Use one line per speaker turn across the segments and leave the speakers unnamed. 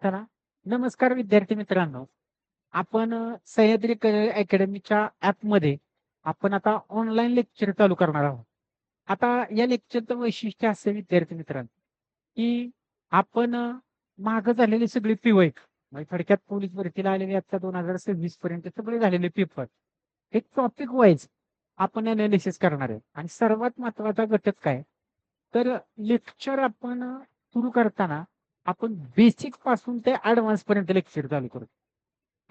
चला, नमस्कार विद्यार्थी मित्रांनो. आपण सह्याद्री करिअर अकॅडमीच्या ॲपमध्ये आपण आता ऑनलाईन लेक्चर चालू करणार आहोत. आता या लेक्चरचं वैशिष्ट्य असं विद्यार्थी मित्रांनो, की आपण मागं झालेली सगळी पी-वाय म्हणजे थोडक्यात पोलीस भरतीला आलेले आता 2026 पर्यंत सगळे झालेले पेपर, एक टॉपिक वाईज आपण एनालिसिस करणार आहे आणि सर्वात महत्त्वाचा घटक काय? तर लेक्चर आपण सुरू करताना आपण बेसिक पासून ते ॲडव्हान्स पर्यंत लेक्चर चालू करू.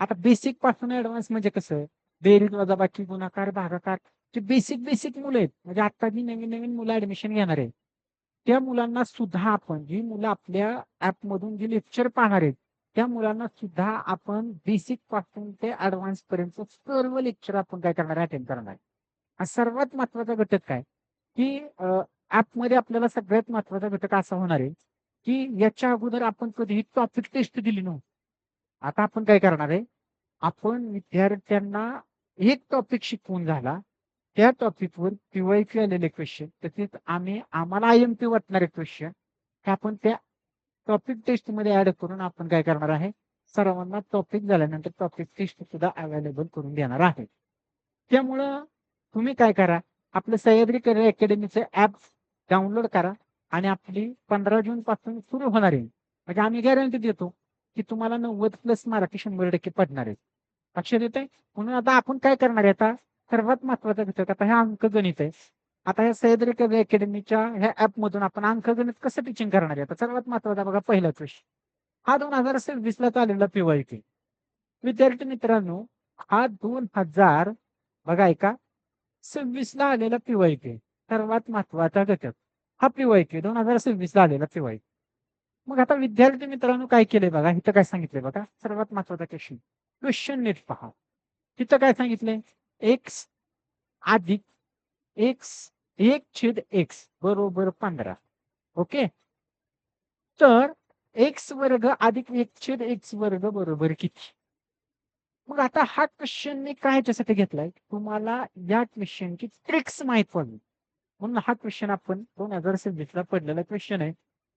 आता बेसिक पासून ॲडव्हान्स म्हणजे कसं? बेरीज, वजाबाकी, गुणाकार, भागाकार जे बेसिक मुलं आहेत, म्हणजे आता जी नवीन मुलं ॲडमिशन घेणार आहेत, त्या मुलांना सुद्धा आपण जी मुलं आपल्या ॲपमधून जी लेक्चर पाहणार आहेत, त्या मुलांना सुद्धा आपण बेसिक पासून ते ॲडव्हान्स पर्यंत सर्व लेक्चर आपण काय करणार आहे, अटेंड करणार आहे. आणि सर्वात महत्त्वाचा घटक काय? की ॲपमध्ये आपल्याला सगळ्यात महत्त्वाचा घटक असा होणार आहे, की याच्या अगोदर आपण कधीही टॉपिक टेस्ट दिली नव्हती. आता आपण काय करणार आहे, आपण विद्यार्थ्यांना एक टॉपिक शिकवून झाला, त्या टॉपिकवर पी-वाय-क्यू आलेले क्वेश्चन, तसेच आम्हाला आय-एम-पी वाटणारे क्वेश्चन, हे आपण त्या टॉपिक टेस्टमध्ये ॲड करून आपण काय करणार आहे, सर्वांना टॉपिक झाल्यानंतर टॉपिक टेस्ट सुद्धा अवेलेबल करून देणार आहे. त्यामुळं तुम्ही काय करा, आपलं सह्याद्री करिअर अकॅडमीचं ॲप डाउनलोड करा आणि आपली 15 जून पासून सुरू होणार आहे. म्हणजे आम्ही गॅरंटी देतो, की तुम्हाला 90+ मार्क 100% पडणार आहेत. लक्षात येतंय? म्हणून आता आपण काय करणार आहे आता, सर्वात महत्त्वाचा घटक आता हे अंकगणित आहे. आता या सह्याद्री करिअर अकॅडमीच्या ह्या ॲपमधून आपण अंकगणित कसं टीचिंग करणार आहे? आता सर्वात महत्त्वाचा बघा पहिला क्वेश्चन. हा 2026 ला आलेला पी-वाय-क्यू. विद्यार्थी मित्रांनो, हा 2000 बघा ऐका 26 ला आलेला पी-वाय-क्यू सर्वात महत्त्वाचा घटक. हा पी-वाय-क्यू 2026 ला आलेला पी-वाय-क्यू. मग आता विद्यार्थी मित्रांनो काय केलंय बघा, इथं काय सांगितलंय बघा, सर्वात महत्त्वाचा क्वेश्चन. क्वेश्चन नीट पहा. तिथं काय सांगितलंय? एक्स अधिक एक्स 1/x बरोबर 15. ओके. तर एक्स वर्ग अधिक 1/x वर्ग बरोबर किती? मग आता हा क्वेश्चन मी काय याच्यासाठी घेतलाय? तुम्हाला या क्वेश्चनची ट्रिक्स माहीत व्हावी. म्हणून हा क्वेश्चन आपण 2026 ला पडलेला क्वेश्चन आहे.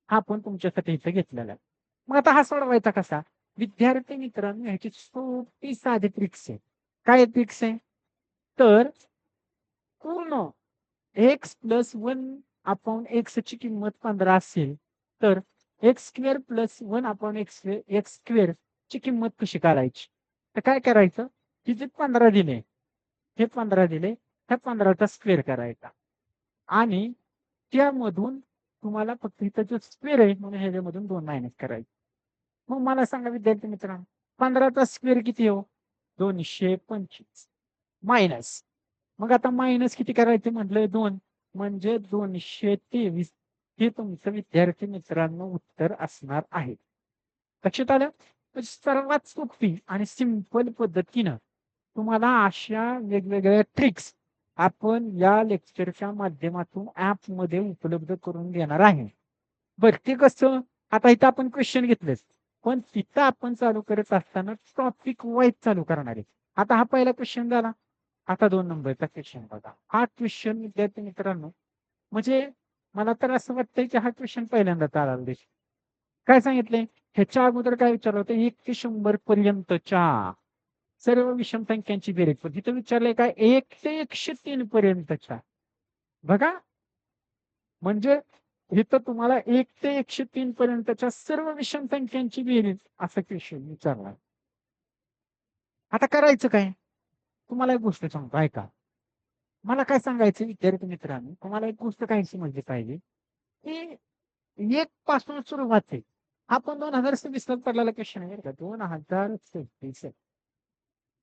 हा आपण तुमच्यासाठी इथे घेतलेला आहे. मग आता हा सोडवायचा कसा? विद्यार्थी मित्रांनो ह्याची सोपी साधी ट्रिक्स आहे. काय ट्रिक्स आहे? तर पूर्ण एक्स प्लस 1 अपॉन एक्स ची किंमत 15 असेल, तर x square plus 1 upon x x square ची किंमत कशी काढायची? तर काय करायचं? हे जे 15 दिले, हे 15 दिले, त्या 15चा स्क्वेअर करायचा आणि त्यामधून तुम्हाला फक्त इथं जो स्क्वेअर आहे म्हणून ह्याच्यामधून 2 मायनस करायचे. मग मला सांगा विद्यार्थी मित्रांनो, 15चा स्क्वेअर किती हो? 225 मायनस. मग आता मायनस किती करायचे म्हटलंय 2 म्हणजे 223 हे तुमचं विद्यार्थी मित्रांनो उत्तर असणार आहे. लक्षात आलं? तर सर्वात सोपी आणि सिंपल पद्धतीनं तुम्हाला अशा वेगवेगळ्या ट्रिक्स आपण या लेक्चरच्या माध्यमातून ॲपमध्ये उपलब्ध करून देणार आहे. बरं ते कसं? आता इथं आपण क्वेश्चन घेतलेच. पण तिथं आपण चालू करत असताना टॉपिक वाईज चालू करणार आहे. आता हा पहिला क्वेश्चन झाला. आता 2 नंबरचा क्वेश्चन बघा. हा क्वेश्चन विद्यार्थी मित्रांनो, म्हणजे मला तर असं वाटतंय की हा क्वेश्चन पहिल्यांदाच आला दिसेल. काय सांगितलंय? ह्याच्या अगोदर काय विचारलं होतं? 1 ते 100 पर्यंतच्या सर्व विषम संख्यांची बेरीज. पण तिथं विचारलंय काय? 1 ते 103 पर्यंतच्या. बघा, म्हणजे इथं तुम्हाला 1 ते 103 पर्यंतच्या सर्व विषम संख्यांची बेरीज असा क्वेश्चन विचारला. आता करायचं काय? तुम्हाला एक गोष्ट सांगतो ऐका. मला काय सांगायचं विद्यार्थी मित्रांनो, तुम्हाला एक गोष्ट काय समजली पाहिजे, की 1 पासून सुरुवात आहे. हा पण 2026 ला पडलेला क्वेश्चन आहे बरं का. 2026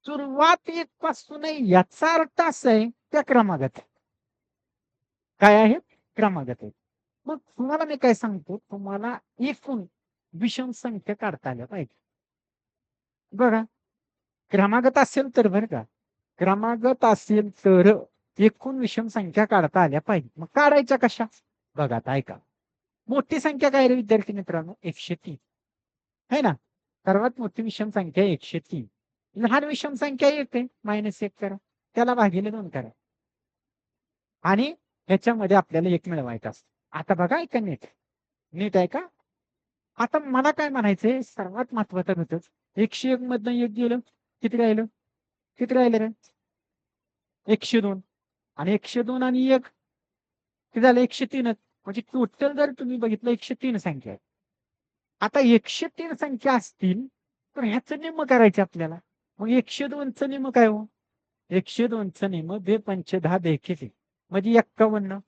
सुरुवात 1 पासून आहे याचा अर्थ असा आहे त्या क्रमागत. काय आहे? क्रमागत आहे. मग तुम्हाला मी काय सांगतो, तुम्हाला एकूण विषम संख्या काढता आल्या पाहिजे. बघा, क्रमागत असेल तर बरं का, क्रमागत असेल तर एकूण विषम संख्या काढता आल्या पाहिजे. मग काढायच्या कशा? बघा आता ऐका. मोठी संख्या काय रे विद्यार्थी मित्रांनो? 103 है ना? सर्वात मोठी विषम संख्या 103. लहान विषम संख्या 1 आहे, -1 करा. त्याला भागिले 2 करा. आणि ह्याच्यामध्ये आपल्याला 1 मिळवायचा असतो. आता बघा ऐका नीट. नीट ऐका. आता मला काय म्हणायचंय सर्वात महत्वाचा घटक 101 मधनं 1 गेलं किती राहिलं? किती राहिलं रे? 102 आणि 102 आणि 1 किती झालं? 103च. म्हणजे टोटल जर तुम्ही बघितलं 103 संख्या आहे. आता 103 संख्या असतील तर ह्याचं निम्म करायचं आपल्याला. मग 102चं निम्म काय हो? 102चं निम्म 2 पंच 10 बेकेचे म्हणजे 51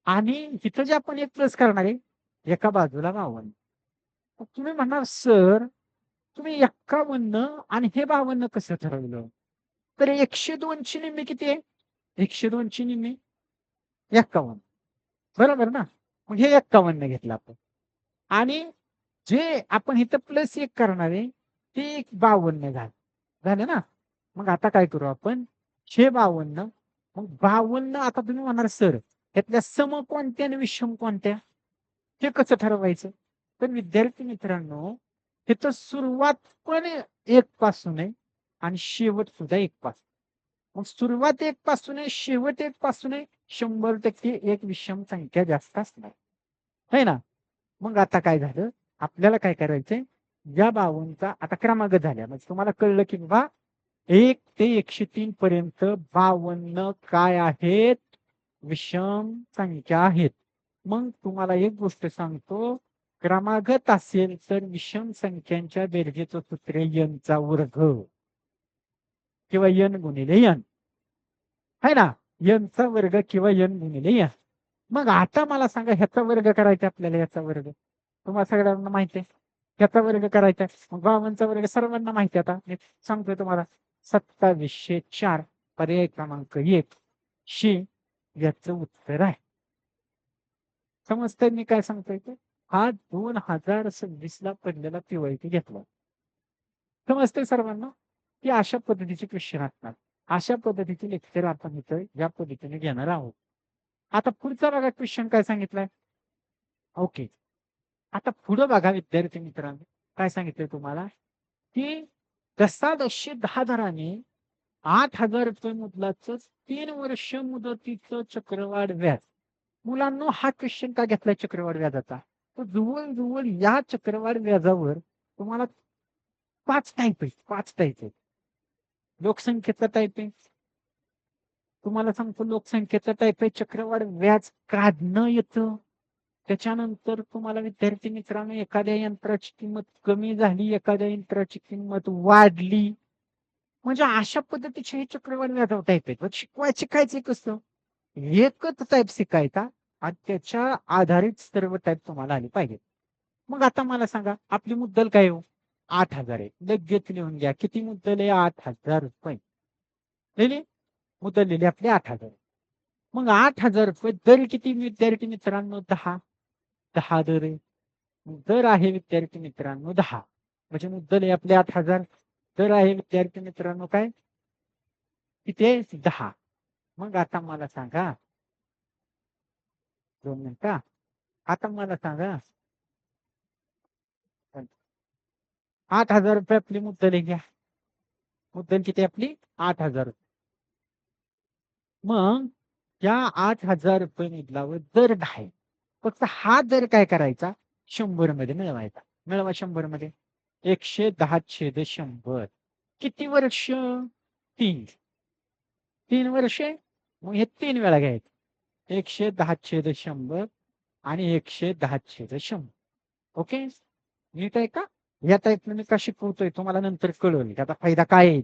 आणि इथं जे आपण 1 प्लस करणार आहे एका बाजूला 52. मग तुम्ही म्हणणार सर तुम्ही 51 आणि हे 52 कसं ठरवलं? तर 102 ची निम्मी किती आहे? 102 ची निम्मी 51. बरोबर ना? मग हे 51 घेतलं आपण. आणि जे आपण इथं प्लस 1 करणार आहे ते 52 झालं. झालं ना? मग आता काय करू आपण? हे 52 मग 52 आता तुम्ही म्हणाल सर त्यातल्या सम कोणत्या आणि विषम कोणत्या? हे कसं ठरवायचं? तर विद्यार्थी मित्रांनो, तिथं सुरुवात पण 1 पासून आहे आणि शेवट सुद्धा 1 पासून. मग सुरुवात 1 पासून आहे, शेवट 1 पासून आहे. 100% एक विषम संख्या जास्त असणार. है ना? मग आता काय झालं? आपल्याला काय करायचंय? या 52चा आता क्रमांक झाल्या. म्हणजे तुम्हाला कळलं की बाबा 1 ते 103 पर्यंत 52 काय आहेत? विषम संख्या आहेत. मग तुम्हाला एक गोष्ट सांगतो, क्रमागत असेल तर विषम संख्यांच्या बेरजेचं सूत्र n चा वर्ग किंवा n गुणिले n. है ना? n चा वर्ग किंवा n गुणिले n. मग आता मला सांगा ह्याचा वर्ग करायचा आपल्याला याचा वर्ग. तुम्हाला सगळ्यांना माहिती आहे. ह्याचा वर्ग करायचा मग 52चा वर्ग सर्वांना माहिती आता. मी सांगतोय तुम्हाला 2704 पर्याय क्रमांक 1 शी याचं उत्तर आहे. समजतंय मी काय सांगतोय ते? हा 2026 ला पडलेला पीवायटी घेतला. समजतंय सर्वांना? की अशा पद्धतीचे क्वेश्चन असतात. अशा पद्धतीचे लेक्चर आपण इथं या पद्धतीने घेणार आहोत. आता पुढचा बघा क्वेश्चन काय सांगितलाय? ओके. आता पुढं बघा विद्यार्थी मित्रांनो, काय सांगितलंय तुम्हाला? की दशांशे 10 दराने 8,000 मुदलाचं 3 वर्ष मुदतीचं चक्रवाढ व्याज. मुलांनो हा क्वेश्चन का घेतलाय चक्रवाढ व्याजाचा? तर जवळ या चक्रवाढ व्याजावर तुम्हाला 5 टाइप आहेत, 5 टाइप आहेत. लोकसंख्येचा टाइप आहे. तुम्हाला सांगतो लोकसंख्येचा टाइप आहे, चक्रवाढ व्याज काढणं येतं. त्याच्यानंतर तुम्हाला विद्यार्थी मित्रांनो एखाद्या यंत्राची किंमत कमी झाली, एखाद्या यंत्राची किंमत वाढली. म्हणजे अशा पद्धतीचे हे चक्रवाढ व्याजावर टाइप आहेत. मग शिकायचं कसं? एकच टाइप शिकायचा आणि त्याच्या आधारित सर्व टाइप तुम्हाला आले पाहिजेत. मग आता मला सांगा आपली मुद्दल काय हो? 8,000 आहे. लगेच लिहून घ्या. किती मुद्दल आहे? 8,000 रुपये. लिहिली? मुद्दल लिहिली आपली 8,000. मग 8,000 रुपये दर किती विद्यार्थी मित्रांनो? 10. 10 दर आहे. दर आहे विद्यार्थी मित्रांनो 10. म्हणजे मुद्दल आहे आपले 8,000. दर आहे विद्यार्थी मित्रांनो काय? किती आहे? 10. मग आता मला सांगा 2 मिनिटं. आता मला सांगा 8,000 रुपये आपली मुद्दल आहे घ्या. मुद्दल किती आपली? 8,000. मग या 8,000 रुपये मुद्दलावर दर 10 आहे. फक्त हा दर काय करायचा? 100 मध्ये मिळवायचा. मिळवा 100 मध्ये. 110/100. किती वर्ष? 3. 3 वर्षे? मग हे 3 वेळा घ्यायचं. 110/100 आणि 110/100. ओके? नीट आहे का? या टाईपने मी का शिकवतोय तुम्हाला नंतर कळेल त्याचा फायदा काय आहे.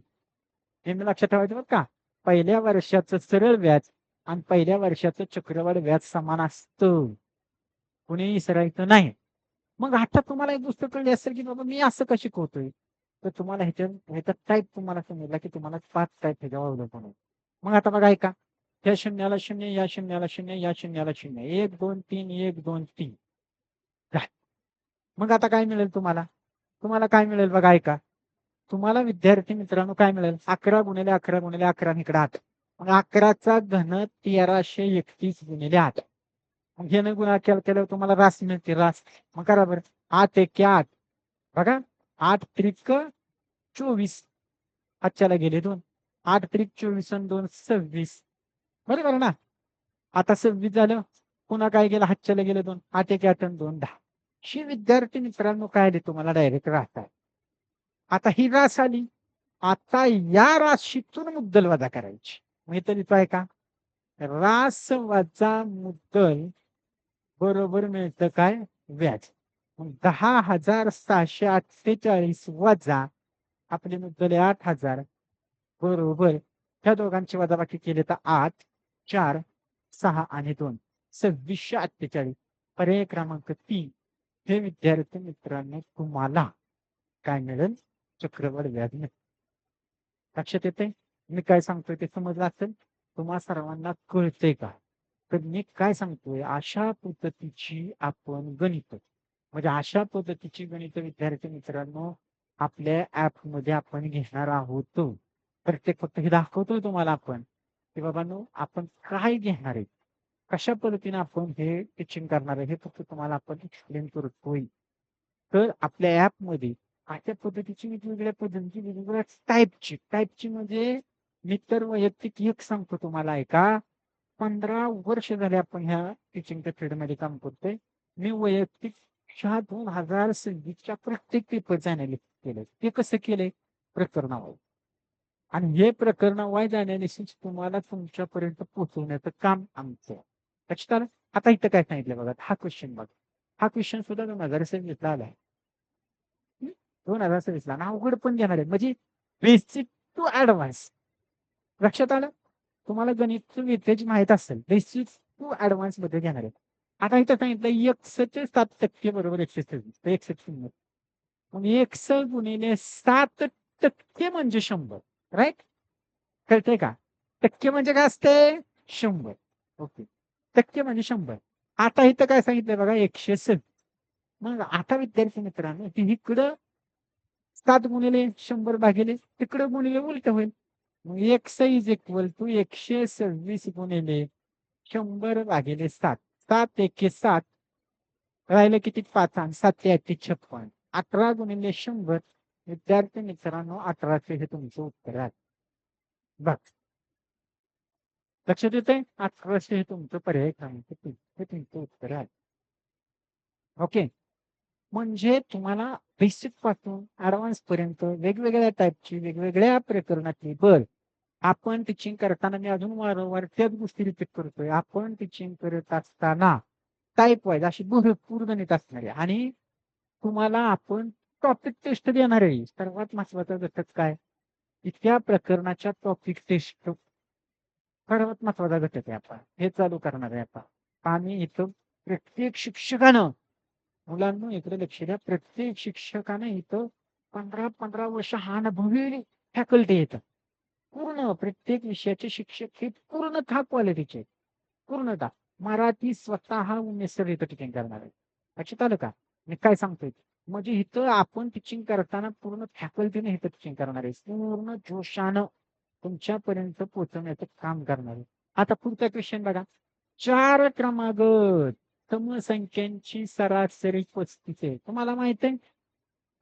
हे मी लक्षात ठेवायचं बरं का? पहिल्या वर्षाचं सरळ व्याज आणि पहिल्या वर्षाचं चक्रवाढ व्याज समान असतं. कुणीही विसरायचं नाही. मग आता तुम्हाला एक गोष्ट कळली असेल की बाबा मी असं का शिकवतोय? तर तुम्हाला ह्याचा टाइप तुम्हाला समजला की तुम्हाला 5 टाइप ह्याच्यावर अवलंबून आहे. मग आता बघा ऐका. या शून्याला शून्य, या शून्याला शून्य, या शून्याला शून्य. 1, 2, 3, 1, 2, 3. मग आता काय मिळेल तुम्हाला? तुम्हाला काय मिळेल बघा ऐका. तुम्हाला विद्यार्थी मित्रांनो काय मिळेल? 11 गुणिले 11 गुणिले 11 आणि इकडे 8. मग 11चा घन 1331 गुणिले 8. मग हे गुणा केल्यावर तुम्हाला रास मिळते रास. मग करा बरं. 8 एके 8. बघा 8 त्रिक 24. हातच्याला गेले 2. 8 त्रिक 24 आणि 2 26. बरोबर ना? आता 26 झालं. पुन्हा काय गेलं? हातच्याला गेले 2. 8 एके 8 आणि 2 10. ही विद्यार्थी मित्रांनो काय आले तुम्हाला डायरेक्ट राहत आहे. आता ही रास आली. आता या राशीतून मुद्दल वजा करायची. मग इथं लिहितोय का? रास वजा मुद्दल बरोबर मिळतं काय? व्याज. मग 10,648 वजा आपले मुद्दल आहे 8,000 बरोबर. ह्या दोघांची वजाबाकी केली तर 8, 4, 6 आणि 2 2648. पर्याय क्रमांक 3 हे विद्यार्थी मित्रांनो तुम्हाला काय मिळेल? चक्रवाढ व्याज मिळेल. लक्षात येते मी काय सांगतोय ते समजलं असेल तुम्हा सर्वांना कळतंय का? तर मी काय सांगतोय अशा पद्धतीची आपण गणित म्हणजे अशा पद्धतीची गणित विद्यार्थी मित्रांनो आपल्या ऍप मध्ये आपण घेणार आहोत. प्रत्येक फक्त हे दाखवतोय तुम्हाला आपण की बाबांनो आपण काय घेणार आहे कशा पद्धतीने आपण हे टीचिंग करणार आहे हे फक्त तुम्हाला आपण एक्सप्लेन करतोय. तर आपल्या ऍप मध्ये अशा पद्धतीची वेगवेगळ्या पद्धतीची वेगवेगळ्या टाईपची म्हणजे मी तर वैयक्तिक एक सांगतो तुम्हाला ऐका 15 वर्ष झाले आपण ह्या टीचिंगच्या फील्डमध्ये काम करतोय. मी वैयक्तिक 2026च्या प्रत्येक पेपरचं अनालिसिस केलंय. ते कसं केलंय? प्रकरणावर. आणि हे प्रकरण वाईज अनालिसिस तुम्हाला तुमच्यापर्यंत पोहोचवण्याचं काम आमचं. लक्षात आलं? आता इथं काय सांगितलं बघा हा क्वेश्चन बघा. हा क्वेश्चन सुद्धा 2026ला आलाय. 2026ला ना अवघड पण घेणार आहे म्हणजे बेसिक टू ऍडव्हान्स. लक्षात आलं? तुम्हाला गणित विद्याची माहित असेल बेसिक टू ऍडव्हान्स मध्ये घेणार आहे. आता इथं सांगितलं 107% बरोबर 126. मग 100 गुणिले 7% म्हणजे 100. राईट? कळतंय का? टक्के म्हणजे काय असते? 100. ओके. टक्के म्हणजे 100. आता इथं काय सांगितलंय बघा 107. मग आता विद्यार्थी मित्रांनो इकडं 7 गुणिले 100 भागिले तिकडं गुणिले उलट होईल. मग x इज इक्वल टू 126 गुणिले 100 भागिले 7. 7 एके 7 राहिलं किती 5 आणि 7 8 56. 18 गुणिले 100 विद्यार्थी मित्रांनो 1800 हे तुमचं उत्तर आहे. बघ लक्षात येते 1800 हे तुमचं पर्याय क्रमांक 3 हे तुमचं उत्तर आहे. ओके. म्हणजे तुम्हाला बेसिक पासून ऍडव्हान्स पर्यंत वेगवेगळ्या टाईपची वेगवेगळ्या प्रकरणातली आपण टीचिंग करताना मी अजून वारंवार त्याच गोष्टी रिपीट करतोय. आपण टीचिंग करत असताना टाईप वाईज अशी भरपूर गणित असणार आहे आणि तुम्हाला आपण टॉपिक टेस्ट देणार आहे. सर्वात महत्वाचा घटक काय? इतक्या प्रकरणाच्या टॉपिक टेस्ट सर्वात महत्वाचा घटक आहे. आपण हे चालू करणार आहे. आता आम्ही इथं प्रत्येक शिक्षकानं मुलांना इकडे लक्ष द्या. प्रत्येक शिक्षकाने इथं 15-15 वर्ष हा अनुभवी फॅकल्टी येतं. पूर्ण प्रत्येक विषयाचे शिक्षक हे पूर्णतः क्वालिटीचे पूर्णतः मराठी स्वतः मिस्टर इथं टीचिंग करणार आहे. लक्षात आलं का? मी काय सांगतोय म्हणजे इथं आपण टीचिंग करताना पूर्ण फॅकल्टीने इथं टीचिंग करणार आहे. पूर्ण जोशानं तुमच्यापर्यंत पोहोचवण्याचं काम करणार आहे. आता पुढचा क्वेश्चन बघा. 4 क्रमांक समसंख्यांची सरासरी 35 आहे. तुम्हाला माहित आहे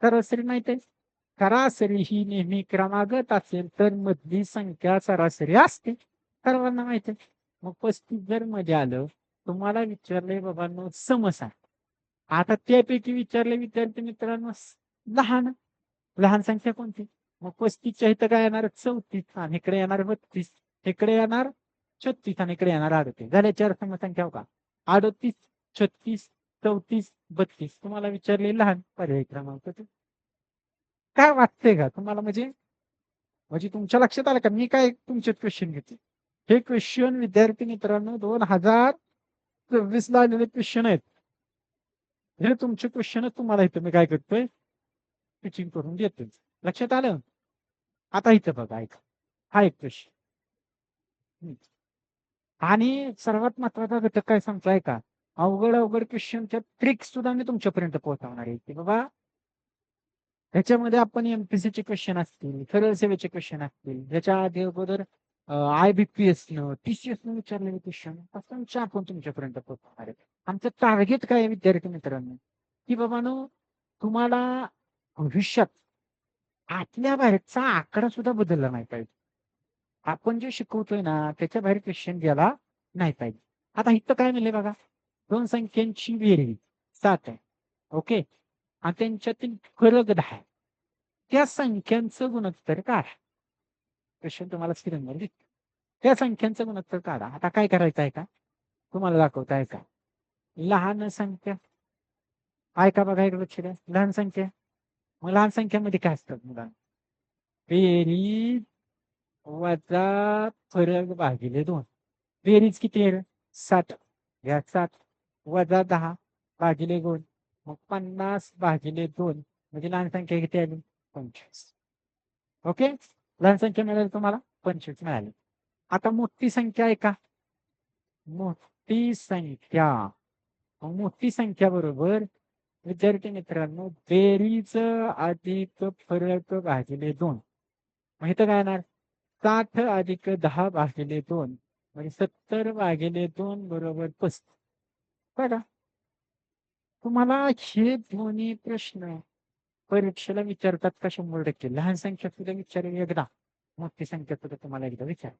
सरासरी माहित आहे? सरासरी ही नेहमी क्रमागत असेल तर मधली संख्या सरासरी असते. सर्वांना माहित आहे. मग 35 जर मध्ये आलं तुम्हाला विचारलंय बाबांनो समसा. आता त्यापैकी विचारले विद्यार्थी मित्रांनो लहान लहान संख्या कोणती? मग 35च्या इथं काय येणार 34 आणि इकडे येणार 32 इकडे येणार 36 आणि इकडे येणार 38 झाल्या 4 समसंख्या का? 38 36 34 32 तुम्हाला विचारले लहान पर्याय क्रमांक काय वाटतंय का तुम्हाला म्हणजे म्हणजे तुमच्या लक्षात आलं का मी काय तुमचे क्वेश्चन घेते हे क्वेश्चन विद्यार्थी मित्रांनो 2026ला आलेले क्वेश्चन आहेत. हे तुमचे क्वेश्चन तुम्हाला इथं मी काय करतोय टीचिंग करून देतोय. लक्षात आलं? आता इथं बघा ऐका हा एक क्वेश्चन आणि सर्वात महत्वाचा घटक काय सांगतोय का अवघड अवघड क्वेश्चनच्या ट्रिक्स सुद्धा मी तुमच्यापर्यंत पोहोचवणार आहे की बाबा ह्याच्यामध्ये आपण एमपीसीचे क्वेश्चन असतील सरळ सेवेचे क्वेश्चन असतील ह्याच्या आधी अगोदर IBPS न TCS न विचारलेले क्वेश्चन असं आपण तुमच्यापर्यंत पोहोचवणार आहे. आमचं टार्गेट काय आहे विद्यार्थी मित्रांनो की बाबानो तुम्हाला भविष्यात आतल्या बाहेरचा आकडा सुद्धा बदलला नाही पाहिजे. आपण जे शिकवतोय ना त्याच्या बाहेर क्वेश्चन गेला नाही पाहिजे. आता इथं काय म्हणले बघा 2 संख्यांची बेरीज 7 आहे ओके. आणि त्यांच्यातील फरक 10 आहे. त्या संख्यांचं गुणोत्तर काढा. क्वेश्चन तुम्हाला स्क्रीनवर दिसतो. त्या संख्यांचं गुणोत्तर काढा. आता काय करायचं आहे का? तुम्हाला दाखवता आहे का? लहान संख्या ऐका बघा इकडे लक्ष द्या. लहान संख्या मग लहान संख्यामध्ये काय असतात मुलांना? बेरीज वजा फरक भागिले 2. बेरीज किती आहे? 7. या 7 वजा 10 भागिले 2. मग 50 भागिले 2 म्हणजे लहान संख्या किती आली? 25. ओके. लहान संख्या मिळाली तुम्हाला 25 मिळाली. आता मोठी संख्या आहे का? मोठी संख्या मोठी संख्या बरोबर विद्यार्थी मित्रांनो बेरीज अधिक फरक भागिले 2. मग इथं काय येणार? 60 अधिक 10 भागिले 2 म्हणजे 70 भागिले 2 बरोबर 35. बघा तुम्हाला हे दोन्ही प्रश्न परीक्षेला विचारतात का? 100%. लहान संख्या सुद्धा विचारेल एकदा, मोठी संख्या सुद्धा तुम्हाला एकदा विचार.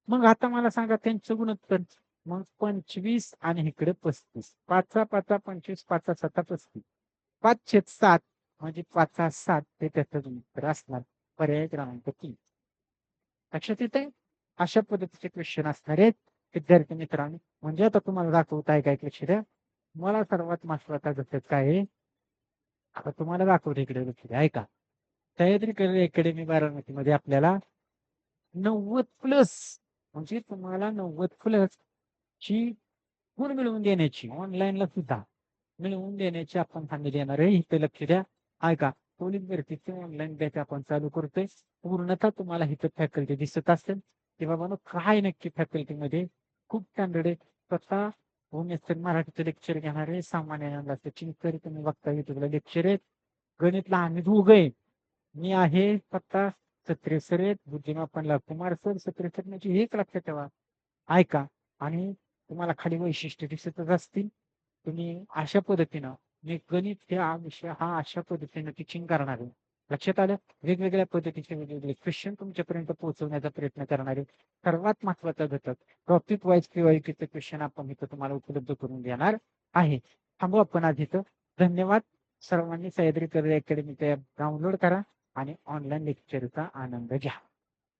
मग आता मला सांगा त्यांचं गुणोत्तर. मग 25 आणि इकडे 35. 5 25 5 7 35. 5/7 म्हणजे 5/7 ते त्याचं गुणोत्तर असणार. पर्याय क्रमांक 3. लक्षात येते. अशा पद्धतीचे क्वेश्चन असणार आहेत विद्यार्थी मित्रांनो. म्हणजे आता तुम्हाला दाखवताय काय क्वेश्चन. मला सर्वात महत्वाचा घटक काय आहे? आता तुम्हाला दाखवतो इकडे लक्ष ऐका. सह्याद्री करिअर अकॅडमी बारामतीमध्ये आपल्याला 90 प्लस म्हणजे तुम्हाला 90 प्लस ची गुण मिळवून देण्याची ऑनलाईनला सुद्धा मिळवून देण्याची आपण हमी देणार आहे. इथे लक्ष द्या. ऐका पोलीस भरतीचे ऑनलाईन बॅच आपण चालू करतोय. पूर्णतः तुम्हाला इथं फॅकल्टी दिसत असेल की बाबा काय नक्की फॅकल्टीमध्ये खूप स्टँडर्ड स्वतः होमेस्टर मराठीचं लेक्चर घेणार आहे. सामान्य ज्ञानाचं चिंकर तुम्ही बघता युट्यूबला लेक्चर आहेत. गणितला आम्ही दोघं आहे. मी आहे स्वतः सत्रे सर आहेत. बुद्धिमापनला कुमार सर. सत्रे सर म्हणजे एक लक्षात ठेवा. ऐका आणि तुम्हाला खाली वैशिष्ट्य दिसतच असतील. तुम्ही अशा पद्धतीनं मी गणित हा विषय हा अशा पद्धतीनं टीचिंग करणार आहे. लक्षात आलं. वेगवेगळ्या पद्धतीचे वेगवेगळे क्वेश्चन तुमच्यापर्यंत पोहोचवण्याचा प्रयत्न करणार आहे. सर्वात महत्वाचा घटक टॉपिक वाईज पीवायक्यूचे क्वेश्चन आपण इथं तुम्हाला उपलब्ध करून देणार आहे. थांबू आपण आज इथं. धन्यवाद. सर्वांनी सह्याद्री करिअर अकॅडमीचा ॲप डाउनलोड करा आणि ऑनलाईन लेक्चरचा आनंद घ्या.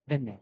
धन्यवाद.